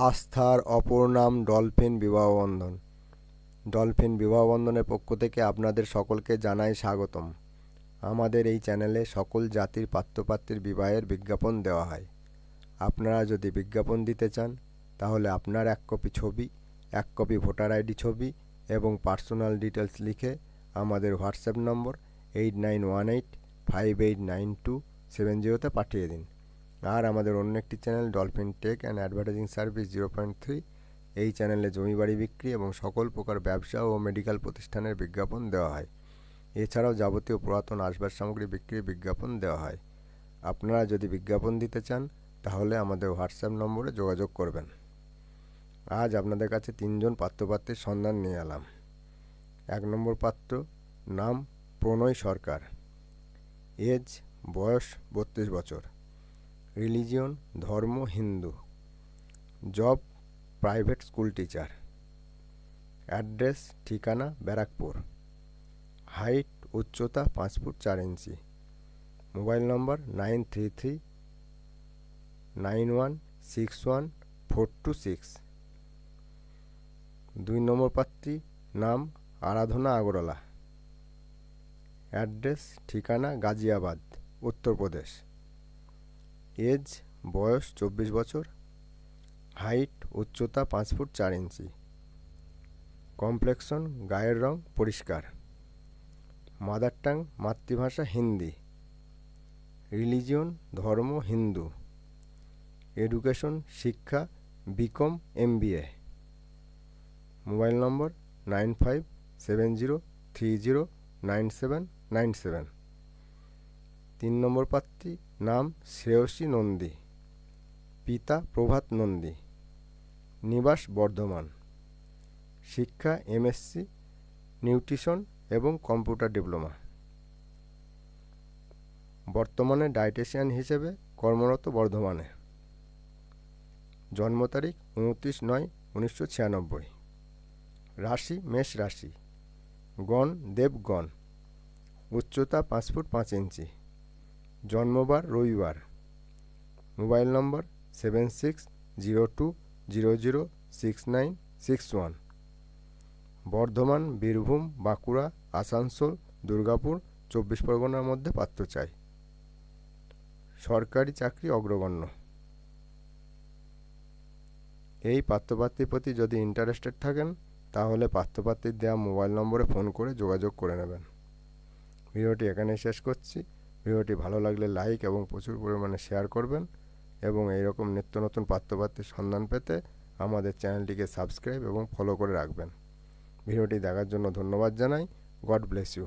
আস্থার অপর নাম ডলফিন বিবাহবন্ধন। ডলফিন বিবাহবন্ধনের পক্ষ থেকে আপনাদের সকলকে জানাই স্বাগতম। আমাদের এই চ্যানেলে সকল জাতির পাত্রপাত্রীর বিবাহের বিজ্ঞাপন দেওয়া হয়। আপনারা যদি বিজ্ঞাপন দিতে চান তাহলে আপনার 1 কপি ছবি, 1 কপি ভোটার আইডি ছবি এবং পার্সোনাল ডিটেলস লিখে আমাদের হোয়াটসঅ্যাপ নম্বর 8918589270 পাঠিয়ে দিন। আর আমাদের অন্য একটি channel Dolphin Tech and advertising service 0.3, এই চ্যানেলে জমি বাড়ি বিক্রি এবং সকল প্রকার ব্যবসা ও মেডিকেল প্রতিষ্ঠানের বিজ্ঞাপন দেওয়া হয়। এছাড়াও যাবতীয় পুরাতন আসবাব সামগ্রী বিক্রির বিজ্ঞাপন দেওয়া হয়। আপনারা যদি বিজ্ঞাপন দিতে চান তাহলে আমাদের হোয়াটসঅ্যাপ নম্বরে যোগাযোগ করবেন। আজ আপনাদের কাছে 3 জন পাত্রপাত্রীর সন্ধান নিয়ে এলাম। 1 নম্বর পাত্র, নাম প্রণয় সরকার, এজ বয়স 32 বছর, রিলিজিয়ন ধর্ম Hindu, job private school teacher, address ঠিকানা ব্যারাকপুর, হাইট উচ্চতা 5 ফুট 4 ইঞ্চি, মোবাইল নম্বর 9339161426। 2 নম্বর পাত্রী, নাম আরাধনা আগরওয়ালা, অ্যাড্রেস ঠিকানা গাজিয়াবাদ উত্তরপ্রদেশ, এজ বয়স 24 বছর, হাইট উচ্চতা 5 ফুট 4 ইঞ্চি, কমপ্লেক্সন গায়ের রং পরিষ্কার, মাদার টাং মাতৃভাষা হিন্দি, রিলিজিয়ন ধর্ম হিন্দু, এডুকেশন শিক্ষা বিকম MBA, মোবাইল নম্বর 9570309797। 3 নম্বর পাত্রী, নাম শ্রেয়সী নন্দী, পিতা প্রভাত নন্দী, নিবাস বর্ধমান, শিক্ষা MSc নিউট্রিশন এবং কম্পিউটার ডিপ্লোমা, বর্তমানে ডায়েটিশিয়ান হিসেবে কর্মরত বর্ধমানে, জন্ম তারিখ 29/9/1996, রাশি মেষ রাশি, গণ দেবগণ, উচ্চতা 5 ফুট 5 ইঞ্চি, জন্মবার রবিবার, মোবাইল নম্বর 7602006961, বর্ধমান, বীরভূম, বাঁকুড়া, আসানসোল, দুর্গাপুর, 24 পরগনার মধ্যে পাত্র চাই। সরকারি চাকরি অগ্রগণ্য। এই পাত্রপাত্রীর প্রতি যদি ইন্টারেস্টেড থাকেন তাহলে পাত্রপাত্রীর দেওয়া মোবাইল নম্বরে ফোন করে যোগাযোগ করে নেবেন। ভিডিওটি এখানেই শেষ করছি। ভিডিওটি ভালো লাগলে লাইক এবং প্রচুর পরিমাণে শেয়ার করবেন এবং এইরকম নিত্য নতুন পাত্রপাত্রীর সন্ধান পেতে আমাদের চ্যানেলটিকে সাবস্ক্রাইব এবং ফলো করে রাখবেন। ভিডিওটি দেখার জন্য ধন্যবাদ জানাই। God bless you.